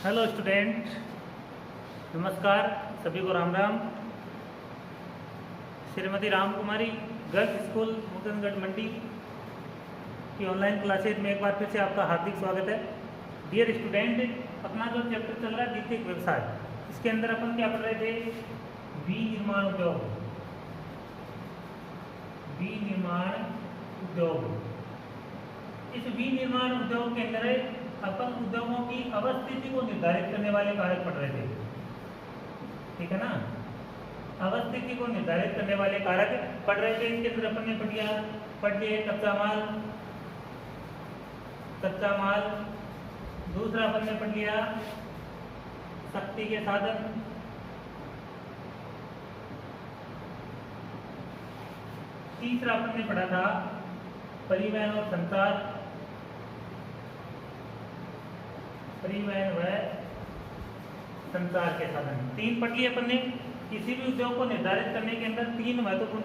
Hello student, नमस्कार। सभी को राम राम। श्रीमती राम कुमारी गर्ल्स स्कूल मुकुंदगढ़ मंडी की ऑनलाइन क्लासेज में एक बार फिर से आपका हार्दिक स्वागत है। डियर स्टूडेंट, अपना जो चैप्टर चल रहा है द्वितीयक व्यवसाय, इसके अंदर अपन क्या पढ़ रहे थे? विनिर्माण उद्योग। विनिर्माण उद्योग, इस विनिर्माण उद्योग के अंदर अपन उद्योगों की अवस्थिति को निर्धारित करने वाले कारक पढ़ रहे थे, ठीक है ना। अवस्थिति को निर्धारित करने वाले कारक पढ़ रहे थे। इसके अंदर अपन ने पढ़ लिया कच्चा माल। दूसरा अपन ने पढ़ लिया शक्ति के साधन। तीसरा अपन ने पढ़ा था परिवहन और संचार। परिवहन व संचार के साधन तीन पढ़ लिए अपन ने। किसी भी उद्योग को निर्धारित करने के अंदर तीन महत्वपूर्ण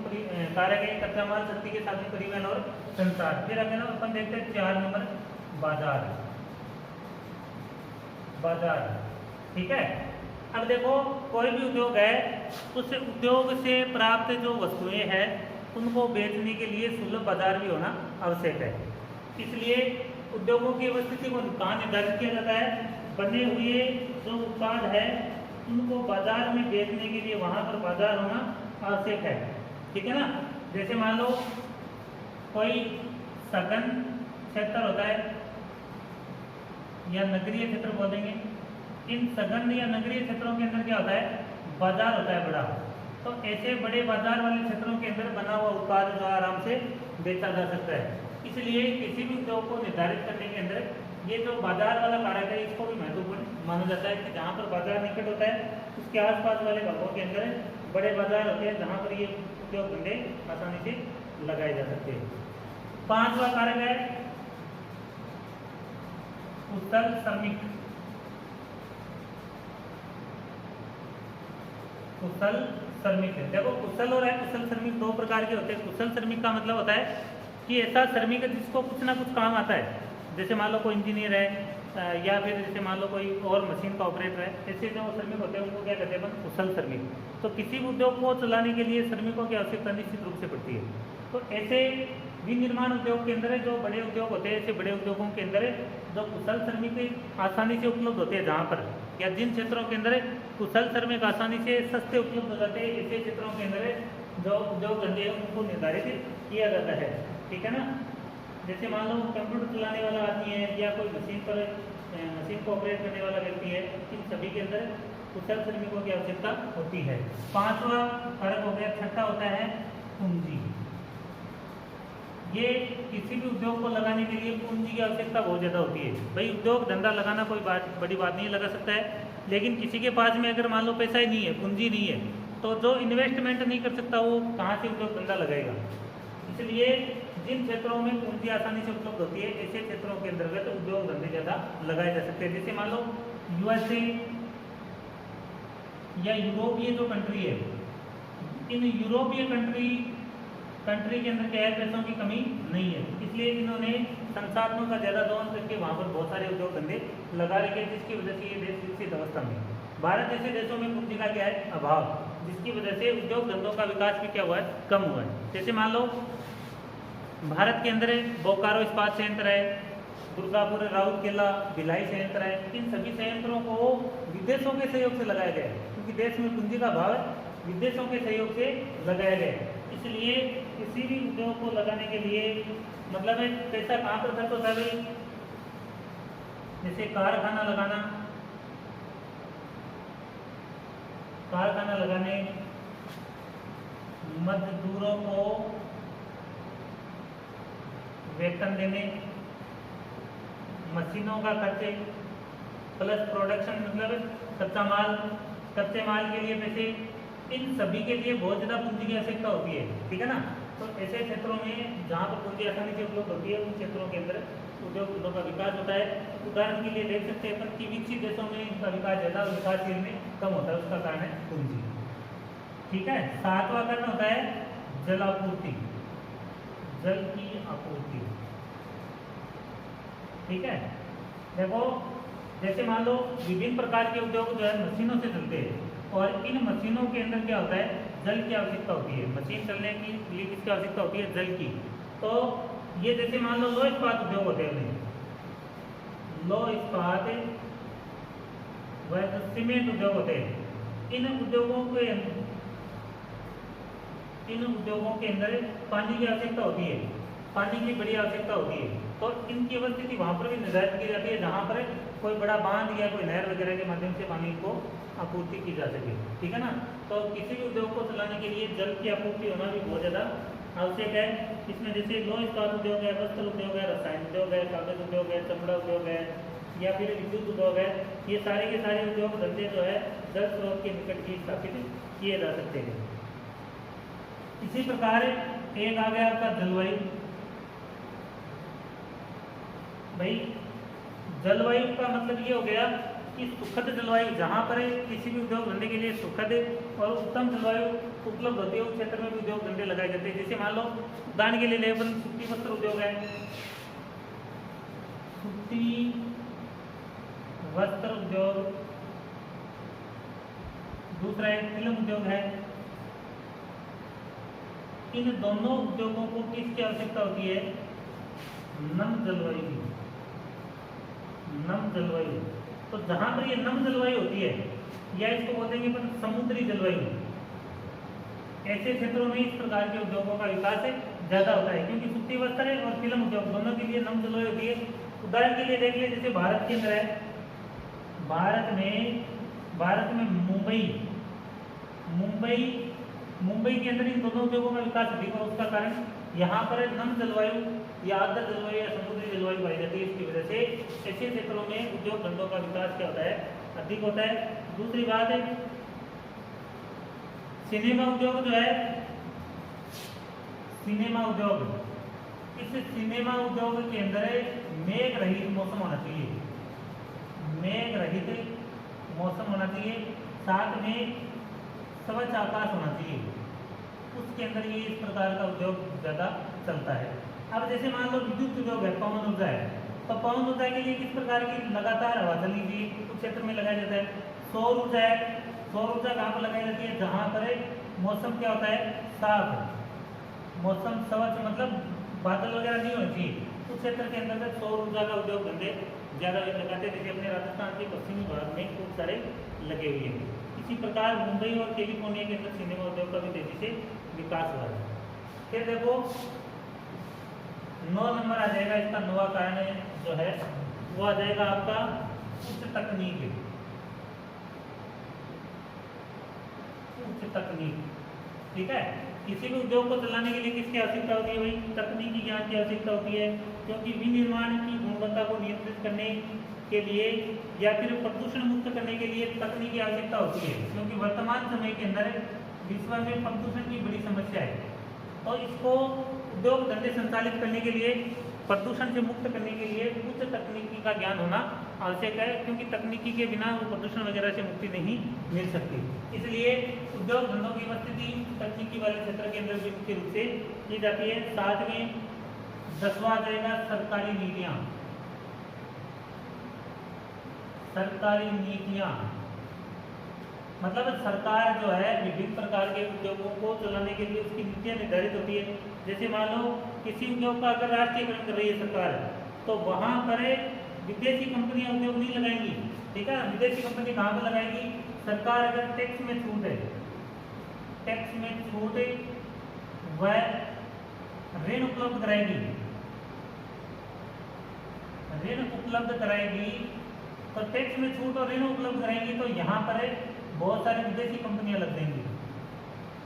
कारक है: कच्चा माल, शक्ति के साधन, परिवहन और संचार। फिर अगर अपन देखते हैं 4 नंबर बाजार, ठीक है। अब देखो, कोई भी उद्योग है, उस उद्योग से प्राप्त जो वस्तुएं हैं उनको बेचने के लिए सुलभ बाजार भी होना आवश्यक है। इसलिए उद्योगों की अवस्थिति को कहाँ निर्धारित किया जाता है? बने हुए जो उत्पाद है उनको बाजार में बेचने के लिए वहां पर बाजार होना आवश्यक है, ठीक है ना। जैसे मान लो कोई सघन क्षेत्र होता है या नगरीय क्षेत्र बोलेंगे। इन सघन या नगरीय क्षेत्रों के अंदर क्या होता है? बाजार होता है बड़ा। तो ऐसे बड़े बाजार वाले क्षेत्रों के अंदर बना हुआ उत्पाद जो आराम से बेचा जा सकता है। इसलिए किसी भी उद्योग को निर्धारित करने के अंदर ये जो बाजार वाला कारक है इसको भी महत्वपूर्ण माना जाता है कि जहाँ पर बाजार निकट होता है उसके आसपास वाले भागों के अंदर बड़े बाजार होते हैं जहाँ पर ये उद्योग धंधे आसानी से लगाए जा सकते हैं। 5वां कारक है कुशल श्रमिक। कुशल श्रमिक है, देखो कुशल और अकुशल श्रमिक दो प्रकार के होते हैं। कुशल श्रमिक का मतलब होता है कि ऐसा श्रमिक है जिसको कुछ ना कुछ काम आता है। जैसे मान लो कोई इंजीनियर है या फिर जैसे मान लो कोई और मशीन का ऑपरेटर है, ऐसे जो श्रमिक होते हैं उनको क्या कहते हैं अपन? कुशल श्रमिक। तो किसी भी उद्योग को चलाने के लिए श्रमिकों की आवश्यकता निश्चित रूप से पड़ती है। तो ऐसे विनिर्माण उद्योग के अंदर जो बड़े उद्योग होते हैं, ऐसे बड़े उद्योगों के अंदर जो कुशल श्रमिक आसानी से उपलब्ध होते हैं, जहाँ पर या जिन क्षेत्रों के अंदर कुशल श्रमिक आसानी से सस्ते उपलब्ध हो जाते हैं, ऐसे क्षेत्रों के अंदर जो उद्योग धंधे हैं उनको निर्धारित किया जाता है, ठीक है ना। जैसे मान लो कंप्यूटर चलाने वाला आदमी है या कोई मशीन को ऑपरेट करने वाला व्यक्ति है, इन सभी के अंदर कुशल श्रमिकों की आवश्यकता होती है। 5वां कारक हो गया। 6ठा होता है पूंजी। ये किसी भी उद्योग को लगाने के लिए पूंजी की आवश्यकता बहुत ज़्यादा होती है। भाई उद्योग धंधा लगाना कोई बड़ी बात नहीं, लगा सकता है, लेकिन किसी के पास में अगर मान लो पैसा ही नहीं है, पूंजी नहीं है, तो जो इन्वेस्टमेंट नहीं कर सकता वो कहाँ से उद्योग धंधा लगाएगा। इसलिए जिन क्षेत्रों में पूंजी आसानी से उपलब्ध होती है ऐसे क्षेत्रों के अंतर्गत उद्योग धंधे ज़्यादा लगाए जा सकते हैं। जैसे मान लो यूएसए या यूरोपीय जो कंट्री है, इन यूरोपीय कंट्री के अंदर क्या है? पैसों की कमी नहीं है, इसलिए इन्होंने संसाधनों का ज़्यादा दोहन करके वहाँ पर बहुत सारे उद्योग धंधे लगा रखे, जिसकी वजह से ये देश विकसित अवस्था में। भारत जैसे देशों में पूंजी का क्या है? अभाव, जिसकी वजह से उद्योग धंधों का विकास भी क्या हुआ है? कम हुआ है। जैसे मान लो भारत के अंदर बोकारो इस्पात संयंत्र है, दुर्गापुर राउरकेला भिलाई संयंत्र है। इन सभी संयंत्रों को विदेशों के सहयोग से लगाया गया है, क्योंकि देश में पूंजी का अभाव है, विदेशों के सहयोग से लगाया गया है। इसलिए किसी भी उद्योग को लगाने के लिए मतलब पैसा कहाँ पर खर्च होता है? जैसे कारखाना लगाने, मजदूरों को वेतन देने, मशीनों का खर्चे, प्लस प्रोडक्शन मतलब कच्चे माल के लिए पैसे, इन सभी के लिए बहुत ज़्यादा पूंजी की आवश्यकता होती है, ठीक है ना। तो ऐसे क्षेत्रों में जहाँ पर पूंजी आसानी से उपलब्ध होती है उन क्षेत्रों के अंदर उद्योगों का विकास होता है। उदाहरण के लिए देख सकते हैं अपन कि विकसित देशों में इनका विकास ज़्यादा और विकासशील में कम होता है, उसका कारण है पूंजी, ठीक है। 7वां कारण होता है जल आपूर्ति, जल की आपूर्ति, ठीक है। देखो जैसे मान लो विभिन्न प्रकार के उद्योग जो है मशीनों से चलते हैं, और इन मशीनों के अंदर क्या होता है, जल की आवश्यकता होती है। मशीन चलने की लिए किसकी आवश्यकता होती है, जल की। तो ये जैसे मान लो लोह इस्पात उद्योग होते हैं, लोह इस्पात व सीमेंट उद्योग होते हैं। इन उद्योगों के अंदर पानी की आवश्यकता होती है, पानी की बड़ी आवश्यकता होती है। तो इनकी अवस्थिति वहाँ पर भी निर्धारित की जाती है जहाँ पर कोई बड़ा बांध या कोई नहर वगैरह के माध्यम से पानी को आपूर्ति की जा सके, ठीक है ना। तो किसी भी उद्योग को चलाने के लिए जल की आपूर्ति होना भी बहुत ज़्यादा आवश्यक है। इसमें जैसे लोह इस्पात उद्योग है, वस्त्र उद्योग है, रसायन उद्योग है, कागज उद्योग है, चमड़ा उद्योग है, या फिर विद्युत उद्योग है, ये सारे के सारे उद्योग धंधे जो है जल स्रोत के निकट ही स्थापित किए जा सकते हैं। इसी प्रकार एक आ गया आपका जलवायु। भाई जलवायु का मतलब ये हो गया कि सुखद जलवायु, जहाँ पर किसी भी उद्योग धंधे के लिए सुखद और उत्तम जलवायु उपलब्ध होती है, उस क्षेत्र में भी उद्योग धंधे लगाए जाते हैं। जैसे मान लो उदाहरण के लिए लेबल सूती वस्त्र उद्योग है, सूती वस्त्र उद्योग। दूसरा एक फिल्म उद्योग है। इन दोनों उद्योगों को किसकी आवश्यकता होती है, नम जलवायु की, नम जलवायु। तो जहां पर ये नम जलवायु होती है, या इसको बोलते हैं अपन समुद्री जलवायु, ऐसे क्षेत्रों में इस प्रकार के उद्योगों का विकास ज्यादा होता है, क्योंकि सूती वस्त्र और फिल्म उद्योग दोनों के लिए नम जलवायु होती है। उदाहरण के लिए देख लिया, जैसे भारत के अंदर है, भारत में मुंबई के अंदर इन दोनों उद्योगों का विकास अधिक है। उसका कारण यहाँ पर नम जलवायु या आर्द्र जलवायु या समुद्री जलवायु पाई जाती है। इसकी वजह से ऐसे क्षेत्रों में उद्योग धंधों का विकास क्या होता है, अधिक होता है। दूसरी बात है सिनेमा उद्योग जो है, सिनेमा उद्योग, इस सिनेमा उद्योग के अंदर मेघ रहित मौसम होना चाहिए, मेघ रहित मौसम होना चाहिए, साथ में स्वच्छ आकाश होना चाहिए। उसके अंदर ये इस प्रकार का उद्योग ज़्यादा चलता है। अब जैसे मान लो विद्युत उद्योग है, पवन ऊर्जा है, तो पवन ऊर्जा के लिए किस प्रकार की लगातार हवा चलनी चाहिए, उस क्षेत्र में लगाया जाता है। सौर ऊर्जा है, सौर ऊर्जा कहाँ पर लगाई जाती है, जहाँ पर मौसम क्या होता है, साफ, मौसम स्वच्छ, मतलब बादल वगैरह नहीं होने चाहिए, उस क्षेत्र के अंतर्गत सौर ऊर्जा का उद्योग धंधे ज़्यादा लगाते हैं। जैसे अपने राजस्थान के पश्चिमी भाग में खूब सारे लगे हुए हैं। इसी प्रकार मुंबई और कैलिफोर्निया के अंदर सिनेमा उद्योग का भी तेजी से विकास हुआ है। फिर देखो 9 नंबर आ जाएगा, इसका नवा कारण जो है वो आ जाएगा आपका उच्च तकनीक, उच्च तकनीक, ठीक है। किसी भी उद्योग को चलाने के लिए किसकी आवश्यकता होती है, भाई तकनीकी ज्ञान की आवश्यकता होती है, क्योंकि विनिर्माण की गुणवत्ता को नियंत्रित करने के लिए या फिर प्रदूषण मुक्त करने के लिए तकनीक की आवश्यकता होती है। क्योंकि वर्तमान समय के अंदर विश्व में प्रदूषण की बड़ी समस्या है, तो इसको उद्योग धंधे संचालित करने के लिए, प्रदूषण से मुक्त करने के लिए उच्च तकनीकी का ज्ञान होना आवश्यक है, क्योंकि तकनीकी के बिना वो प्रदूषण वगैरह से मुक्ति नहीं मिल सकती। इसलिए उद्योग धंधों की उपस्थिति तकनीकी वाले क्षेत्र के अंदर भी मुख्य रूप से की जाती है। साथ में 10वां आ जाएगा सरकारी नीतियाँ, सरकारी नीतियाँ मतलब सरकार जो है विभिन्न प्रकार के उद्योगों को चलाने के लिए उसकी नीतियाँ निर्धारित होती है। जैसे मान लो किसी उद्योग का अगर राष्ट्रीयकरण कर रही है सरकार, तो वहाँ पर विदेशी कंपनियां उद्योग नहीं लगाएंगी, ठीक है। विदेशी कंपनी कहाँ पर लगाएगी, सरकार अगर टैक्स में छूट है, टैक्स में छूट व ऋण उपलब्ध कराएगी, ऋण उपलब्ध कराएगी, तो टैक्स में छूट और ऋण उपलब्ध कराएंगी, तो यहाँ पर बहुत सारी विदेशी कंपनियां लग जाएंगी,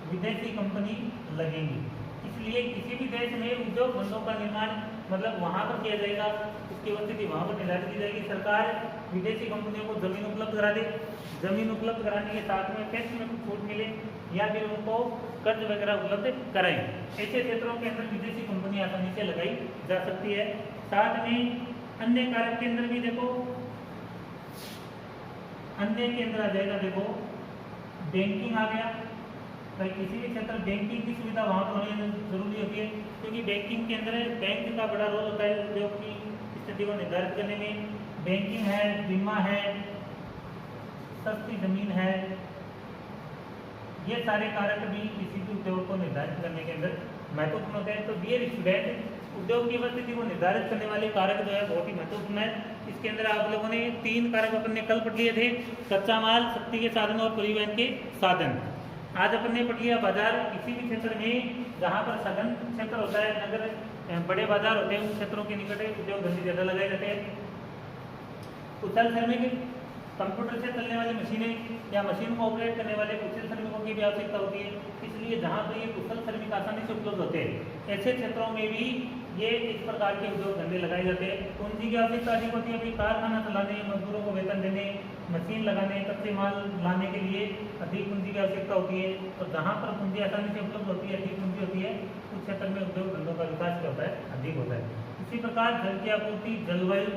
विदेशी कंपनी लगेंगी। इसलिए किसी भी देश में उद्योग धंधों का निर्माण मतलब वहाँ पर किया जाएगा, उसकी उपस्थिति वहाँ पर निर्धारित की जाएगी। सरकार विदेशी कंपनियों को जमीन उपलब्ध करा दे, जमीन उपलब्ध कराने के साथ में टैक्स में कुछ छूट मिले या फिर उनको कर्ज वगैरह उपलब्ध कराएं। ऐसे क्षेत्रों के अंदर विदेशी कंपनी आसानी से लगाई जा सकती है। साथ में अन्य कारक के अंदर भी देखो, अन्य के अंदर आ जाएगा, देखो बैंकिंग आ गया। भाई किसी भी क्षेत्र बैंकिंग की सुविधा वहाँ पर होनी जरूरी होती है, क्योंकि बैंकिंग के अंदर बैंक का बड़ा रोल होता है उद्योग की स्थिति को निर्धारित करने में। बैंकिंग है, बीमा है, सस्ती जमीन है, ये सारे कारक भी किसी भी उद्योग को निर्धारित करने के अंदर महत्वपूर्ण होते हैं। तो डियर स्टूडेंट, उद्योग की उपस्थिति को निर्धारित करने वाले कारक जो है बहुत ही महत्वपूर्ण है। इसके अंदर आप लोगों ने 3 कारक अपन ने कल पढ़ लिए थे, कच्चा माल, शक्ति के साधन और परिवहन के साधन। आज अपन ने पढ़ लिया बाजार। किसी भी क्षेत्र में जहाँ पर सघन क्षेत्र होता है, अगर बड़े बाजार होते हैं, उन क्षेत्रों के निकट उद्योग धंधे ज़्यादा लगाए जाते हैं। कुशल श्रमिक, कंप्यूटर से चलने वाली मशीनें या मशीन को ऑपरेट करने वाले कुशल श्रमिकों की भी आवश्यकता होती है। इसलिए जहाँ पर ये कुशल श्रमिक आसानी से उपलब्ध होते हैं, ऐसे क्षेत्रों में भी ये इस प्रकार के उद्योग धंधे लगाए जाते हैं। पूंजी की आवश्यकता अधिक होती है। अभी कारखाना चलाने, मजदूरों को वेतन देने, मशीन लगाने, कच्चे माल लाने के लिए अधिक पूंजी की आवश्यकता होती है। तो जहाँ पर पूंजी आसानी से उपलब्ध होती है, अधिक पूंजी होती है, उस क्षेत्र में उद्योग धंधों का विकास क्या होता है, अधिक होता है। इसी प्रकार जल की आपूर्ति, जलवायु,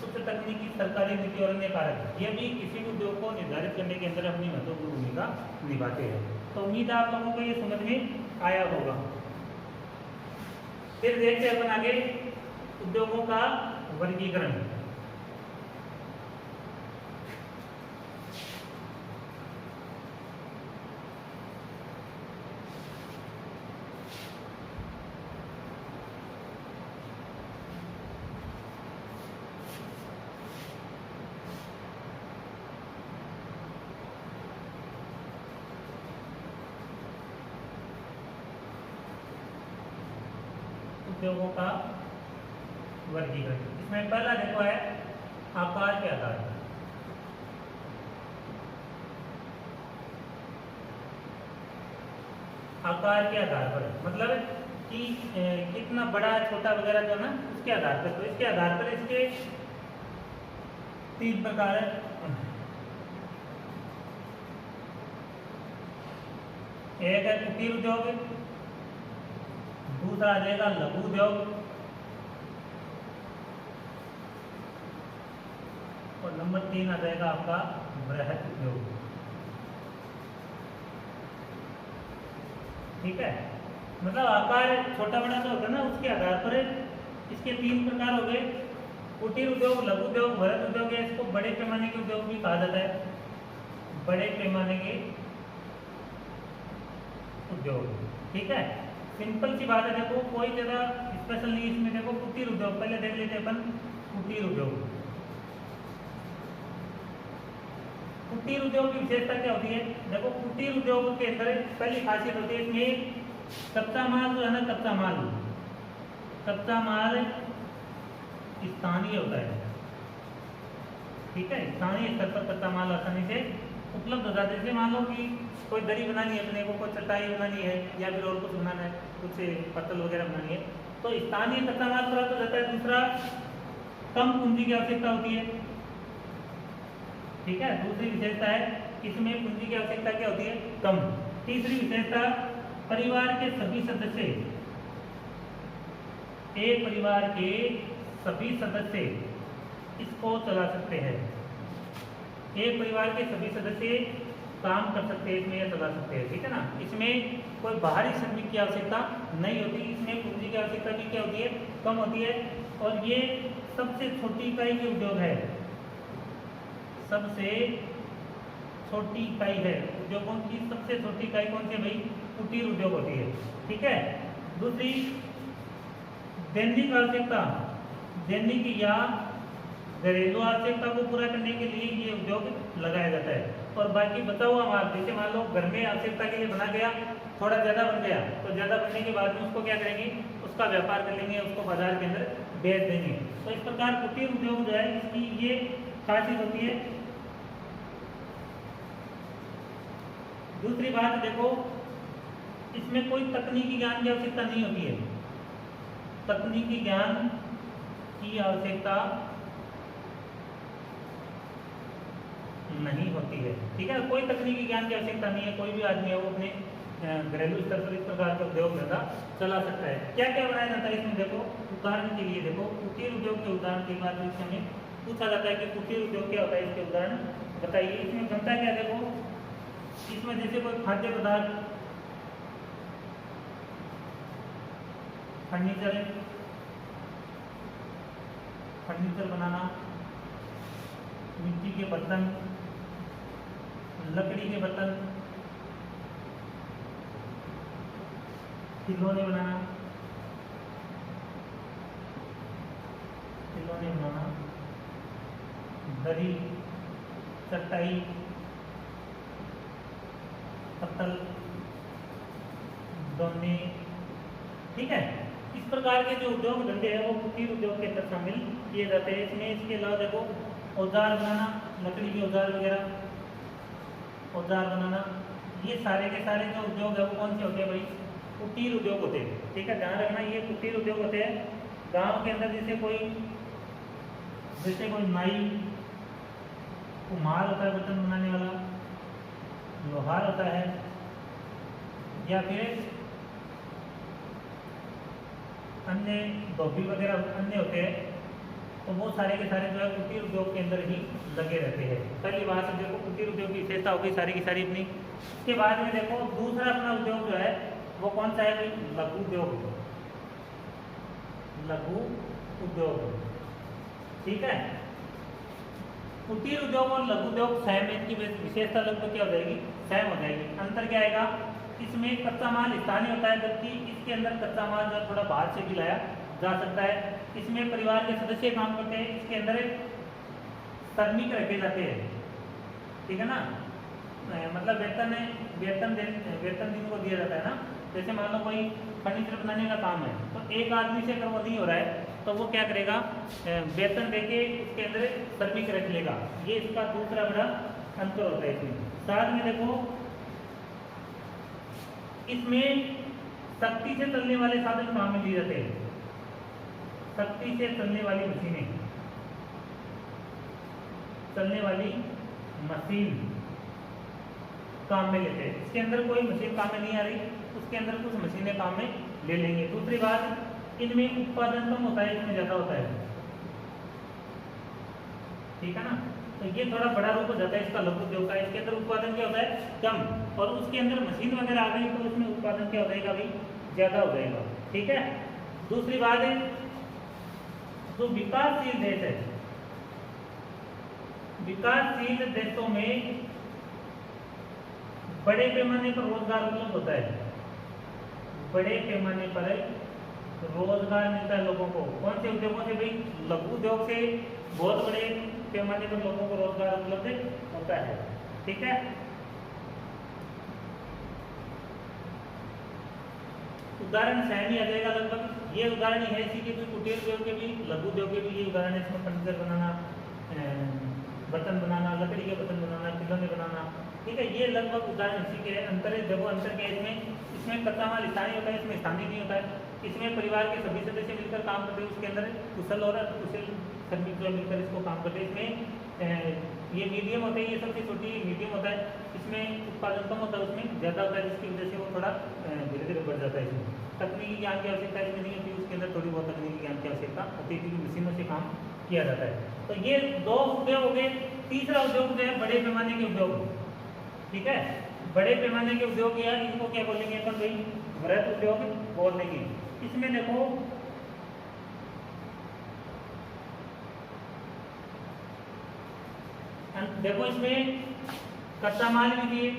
उच्च तकनीकी, सरकारी नीति और अन्य कारक, ये भी किसी भी उद्योग को निर्धारित करने के अंदर अपनी महत्वपूर्ण भूमिका निभाते हैं। तो उम्मीद है आप लोगों को ये समझ में आया होगा। फिर देखते हैं अपन आगे उद्योगों का वर्गीकरण। उद्योगों का वर्गीकरण, इसमें पहला देखो है आकार के आधार पर। आकार के आधार पर मतलब कि कितना बड़ा छोटा वगैरह जो ना, उसके आधार पर। तो इसके आधार पर इसके 3 प्रकार है। एक है कुटीर उद्योग, दूसरा आ जाएगा लघु उद्योग, और नंबर 3 आ जाएगा आपका बृहद उद्योग। ठीक है, मतलब आकार छोटा बड़ा जो होता है ना, उसके आधार पर इसके 3 प्रकार हो गए। कुटीर उद्योग, लघु उद्योग, बृहद उद्योग है। इसको बड़े पैमाने के उद्योग भी कहा जाता है, बड़े पैमाने के उद्योग। ठीक है, सिंपल सी बात है। देखो कोई ज़्यादा स्पेशल नहीं इसमें। देखो कुटीर उद्योग पहले देख लेते हैं अपन। कुटीर उद्योग, कुटीर उद्योग की विशेषता क्या होती है? देखो कुटीर उद्योग के अंदर पहली खासियत होती है, इसमें कच्चा माल जो है ना, कच्चा माल स्थानीय होता है। ठीक है, स्थानीय स्तर पर कच्चा माल आसानी से उपलब्ध हो जाता है। जैसे मान लो कि कोई दरी बनानी है अपने को, कोई चटाई बनानी है, या फिर और कुछ बनाना है, कुछ पत्तल वगैरह बनानी है, तो स्थानीय कच्चा माल प्राप्त हो जाता है। दूसरा, कम पूंजी की आवश्यकता होती है। ठीक है, दूसरी विशेषता है इसमें पूंजी की आवश्यकता क्या होती है? कम। तीसरी विशेषता, परिवार के सभी सदस्य, एक परिवार के सभी सदस्य इसको चला सकते हैं। एक परिवार के सभी सदस्य काम कर सकते हैं इसमें या चला सकते हैं। ठीक है ना, इसमें कोई बाहरी श्रमिक की आवश्यकता नहीं होती। इसमें पूंजी की आवश्यकता भी क्या होती है? कम होती है। और ये सबसे छोटी इकाई के उद्योग है, सबसे छोटी इकाई है। उद्योगों की सबसे छोटी इकाई कौन सी है भाई? कुटीर उद्योग होती है। ठीक है, दूसरी, दैनिक आवश्यकता, दैनिक या घरेलू आवश्यकता को पूरा करने के लिए ये उद्योग लगाया जाता है। और बाकी बचा हुआ माल, जैसे मान लो घर में आवश्यकता के लिए बना गया, थोड़ा ज़्यादा बन गया, तो ज़्यादा बनने के बाद में उसको क्या करेंगे? उसका व्यापार कर लेंगे, उसको बाजार के अंदर बेच देंगे। तो इस प्रकार कुटीर उद्योग जो है, इसकी ये खासियत होती है। दूसरी बात देखो, इसमें कोई तकनीकी ज्ञान की आवश्यकता नहीं होती है। तकनीकी ज्ञान की आवश्यकता नहीं होती है। ठीक है, कोई तकनीकी ज्ञान की आवश्यकता नहीं है। कोई भी आदमी है वो अपने घरेलू स्तर पर इस प्रकार का उद्योग धंधा चला सकता है। क्या क्या बनाया जाता है इसमें? देखो उदाहरण के लिए, देखो कुटीर उद्योग के उदाहरण की बात इसमें पूछा जाता है कि कुटीर उद्योग क्या होता है, इसके उदाहरण बताइए। इसमें बनता क्या? देखो इसमें जैसे कोई खाद्य पदार्थ, फर्नीचर, फर्नीचर बनाना, मिट्टी के बर्तन, लकड़ी के बर्तन, खिलौने बनाना, दरी, चटाई, पत्तल, दोने, ठीक है। इस प्रकार के जो उद्योग धंधे हैं वो कुटीर उद्योग के अंदर शामिल किए जाते हैं। इसमें इसके अलावा देखो औजार बनाना, लकड़ी के औजार वगैरह, औजार बनाना, ये सारे के सारे जो उद्योग है वो कौन से होते हैं भाई? कुटीर उद्योग होते हैं, ठीक है। ध्यान रखना ये कुटीर उद्योग होते हैं। गांव के अंदर जैसे कोई नाई, कुम्हार होता है बर्तन बनाने वाला, लोहार होता है, या फिर अन्य धोबी वगैरह अन्य होते हैं, तो वो सारे के सारे जो है कुटीर उद्योग के अंदर ही लगे रहते हैं। पहली बात तो देखो कुटीर उद्योग की विशेषता हो गई सारी की सारी अपनी। उसके बाद में देखो दूसरा अपना उद्योग जो है वो कौन सा है भाई? लघु उद्योग, लघु उद्योग, ठीक है। कुटीर उद्योग और लघु उद्योग सेम, इनकी विशेषता लगभग क्या हो जाएगी? सेम हो जाएगी। अंतर क्या आएगा? इसमें कच्चा माल स्थानीय होता है, जबकि इसके अंदर कच्चा माल जो थोड़ा बाहर से भी लाया जा सकता है। इसमें परिवार के सदस्य काम करते हैं, इसके अंदर श्रमिक रखे जाते हैं, ठीक है ना। मतलब वेतन जिनको दिया जाता है ना, जैसे मान लो कोई फर्नीचर बनाने का काम है तो एक आदमी से अगर वो नहीं हो रहा है तो वो क्या करेगा? वेतन देके इसके अंदर श्रमिक रख लेगा। ये इसका दूसरा बड़ा अंतर होता है इसमें। साथ में देखो इसमें शक्ति से चलने वाले साधन काम में लिए जाते हैं, शक्ति से चलने वाली मशीनें, चलने वाली मशीन काम में लेते हैं। इसके अंदर कोई मशीन काम में नहीं आ रही, उसके अंदर कुछ मशीनें काम में ले लेंगे। दूसरी बात, इनमें उत्पादन कम होता है, इसमें ज्यादा होता है, ठीक है ना। तो ये थोड़ा बड़ा रूप हो जाता है इसका लघु उद्योग का। इसके अंदर उत्पादन क्या होता है? कम, और उसके अंदर मशीन वगैरह आ गई तो उसमें उत्पादन क्या हो जाएगा भाई? ज्यादा हो जाएगा, ठीक है। दूसरी बात है जो विकासशील देश है, विकासशील देशों में बड़े पैमाने पर रोजगार उपलब्ध होता है, बड़े पैमाने पर रोजगार मिलता है लोगों को। कौन से उद्योगों से भाई? लघु उद्योग से बहुत बड़े पैमाने पर लोगों को रोजगार उपलब्ध होता है, ठीक है। उदाहरण सहनी आ जाएगा लगभग। ये उदाहरण है इसी के भी, कुटीर उद्योग के भी, लघु उद्योग के भी ये उदाहरण है। इसमें फर्नीचर बनाना, बर्तन बनाना, लकड़ी के बर्तन बनाना, खिलौने बनाना, ठीक है। ये लगभग उदाहरण इसी के अंतर है। देखो अंतर क्या है इसमें कच्चा माल स्थानीय होता है, इसमें स्थानीय नहीं होता है। इसमें परिवार के सभी सदस्य मिलकर काम करते हैं, उसके अंदर कुशल और अकुशल श्रमिक जो मिलकर इसको काम करते हैं। इसमें ये मीडियम होते हैं, ये सबसे छोटी मीडियम होता है। इसमें उत्पादन कम होता है, उसमें ज़्यादा होता है, जिसकी वजह से वो थोड़ा धीरे धीरे बढ़ जाता है। इसमें तकनीकी ज्ञान की आवश्यकता इसमें नहीं होती, उसके अंदर थोड़ी बहुत तकनीकी ज्ञान की आवश्यकता होती है क्योंकि मशीनों से काम किया जाता है। तो ये दो उद्योग हो गए। तीसरा उद्योग जो है बड़े पैमाने के उद्योग, ठीक है। बड़े पैमाने के उद्योग या इनको क्या बोलेंगे अपन भाई? वृहत उद्योग बोल देंगे। इसमें देखो इसमें कच्चा माल भी दिए,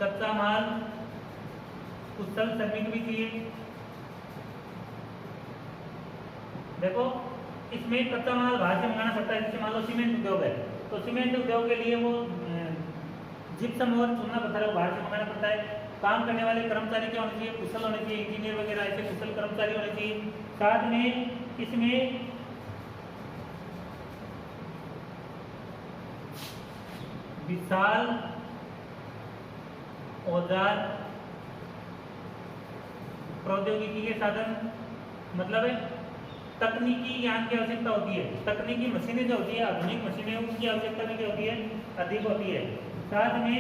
कच्चा माल, कुशल श्रमिक भी चाहिए। देखो इसमें कच्चा माल बाहर से मंगाना पड़ता है। जैसे मान लो सीमेंट उद्योग है तो सीमेंट उद्योग के लिए वो जिप्सम और चूना पत्थर बाहर से मंगाना पड़ता है। काम करने वाले कर्मचारी क्या होने चाहिए? कुशल होने चाहिए, इंजीनियर वगैरह ऐसे कुशल कर्मचारी होने चाहिए। साथ में इसमें विशाल औजार, प्रौद्योगिकी के साधन, मतलब तकनीकी ज्ञान की आवश्यकता होती है। तकनीकी मशीनें जो होती है, आधुनिक मशीनें, उनकी आवश्यकता भी क्या होती है? अधिक होती है। साथ में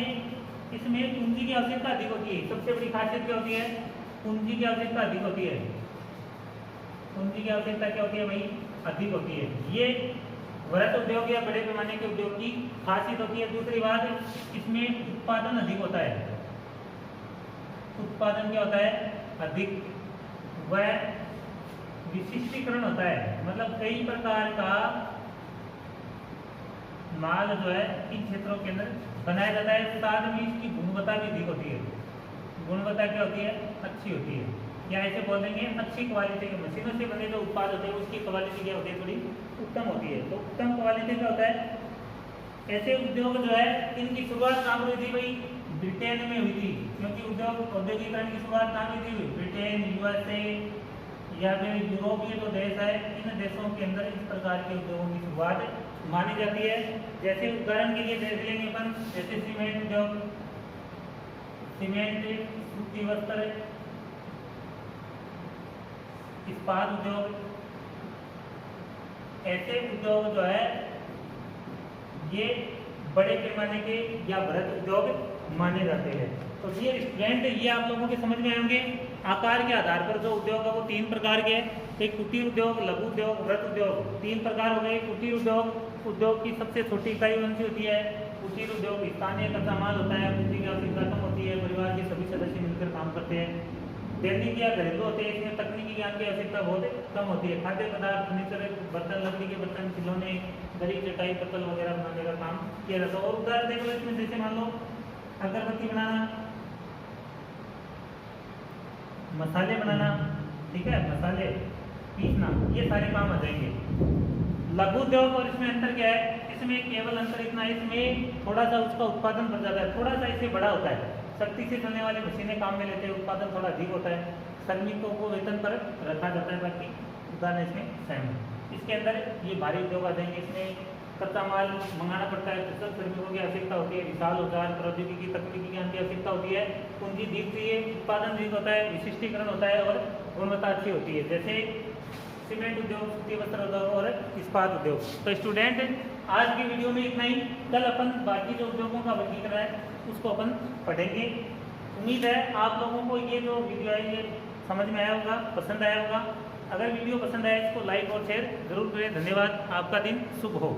इसमें पूंजी की आवश्यकता अधिक होती है। सबसे बड़ी खासियत क्या होती है? पूंजी की आवश्यकता अधिक होती है। पूंजी की आवश्यकता क्या होती है भाई? अधिक होती है। ये वृहत उद्योग या बड़े पैमाने के उद्योग की खासियत होती है। दूसरी बात, इसमें उत्पादन अधिक होता है। उत्पादन क्या होता है? अधिक। वह विशिष्टीकरण होता है, मतलब कई प्रकार का माल जो है इन क्षेत्रों के अंदर बनाया जाता है। साथ में इसकी गुणवत्ता भी अधिक होती है। गुणवत्ता क्या होती है? अच्छी होती है, या ऐसे बोलेंगे अच्छी क्वालिटी के मशीनों से बने जो उत्पाद होते हैं उसकी क्वालिटी क्या होती है? थोड़ी उत्तम होती है। तो उत्तम क्वालिटी का होता है। ऐसे उद्योग जो है इनकी शुरुआत कहाँ हुई थी भाई? ब्रिटेन में हुई थी, क्योंकि औद्योगिकरण की शुरुआत कहाँ हुई थी? ब्रिटेन, यूएसए या फिर यूरोपीय जो देश है, इन देशों के अंदर इस प्रकार के उद्योगों की शुरुआत मानी जाती है। जैसे उदाहरण के लिए देख लेंगे अपन, जैसे सीमेंट उद्योग, सीमेंट, सूती वस्त्र, इस्पात उद्योग, ऐसे उद्योग जो है ये बड़े पैमाने के या बृहत उद्योग माने जाते हैं। तो ये स्टूडेंट ये आप लोगों के समझ में आएंगे। आकार के आधार पर जो उद्योग है वो 3 प्रकार के हैं। एक कुटीर उद्योग, लघु उद्योग, वृहत उद्योग, 3 प्रकार हो गए। कुटीर उद्योग की सबसे छोटी इकाई कौन सी होती है? कुटीर उद्योग स्थानीय कच्चा माल होता है, पूंजी की आवश्यकता कम होती है, परिवार के सभी सदस्य मिलकर काम करते हैं, दैनिक या घरेलू होते हैं, इसमें तकनीकी ज्ञान की आवश्यकता बहुत कम होती है। खाद्य पदार्थ, फर्नीचर, बर्तन, लकड़ी के बर्तन, खिलौने, दरी, चटाई, पत्तल वगैरह बनाने का काम किया जाता है। और उदाहरण देख लो इसमें, जैसे मान लो अगरबत्ती बनाना, मसाले बनाना, ठीक है, मसाले पीसना, ये सारे काम आ जाएंगे। लघु उद्योग और इसमें अंतर क्या है? इसमें केवल अंतर इतना है, इसमें थोड़ा सा उसका उत्पादन बढ़ जाता है, थोड़ा सा इससे बड़ा होता है, शक्ति से चलने वाली मशीनें काम में लेते हैं, उत्पादन थोड़ा अधिक होता है, श्रमिकों को वेतन पर रखा जाता है, बाकी उदाहरण इसमें सेम है। इसके अंदर ये भारी उद्योग आ जाएंगे। इसमें कच्चा माल मंगाना पड़ता है, कुशल श्रमिकों की आवश्यकता होती है, विशाल औजार, प्रौद्योगिकी, तकनीकी ज्ञान की आवश्यकता होती है, पूंजी अधिक चाहिए, उत्पादन अधिक होता है, विशिष्टीकरण होता है और गुणवत्ता अच्छी होती है, जैसे सीमेंट उद्योग, सूती वस्त्र उद्योग और इस्पात उद्योग। तो स्टूडेंट आज की वीडियो में इतना ही। कल अपन बाकी जो उद्योगों का वर्गीकरण है उसको अपन पढ़ेंगे। उम्मीद है आप लोगों को ये जो वीडियो है ये समझ में आया होगा, पसंद आया होगा। अगर वीडियो पसंद आए इसको लाइक और शेयर जरूर करें। धन्यवाद। आपका दिन शुभ हो।